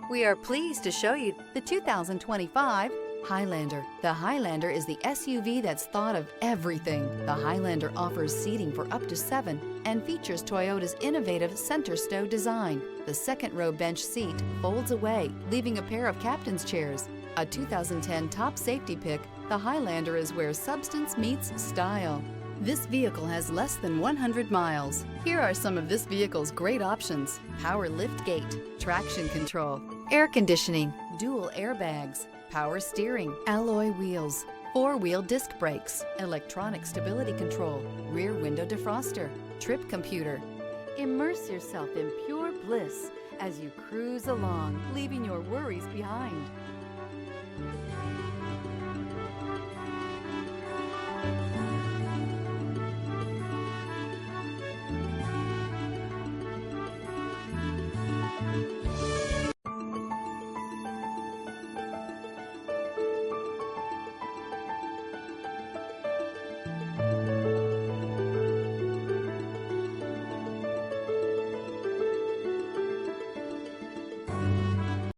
We are pleased to show you the 2025 Highlander. The Highlander is the SUV that's thought of everything. The Highlander offers seating for up to 7 and features Toyota's innovative center stow design. The second row bench seat folds away, leaving a pair of captain's chairs. A 2010 top safety pick, the Highlander is where substance meets style. This vehicle has less than 100 miles. Here are some of this vehicle's great options: power lift gate, traction control, air conditioning, dual airbags, power steering, alloy wheels, 4-wheel disc brakes, electronic stability control, rear window defroster, trip computer. Immerse yourself in pure bliss as you cruise along, leaving your worries behind.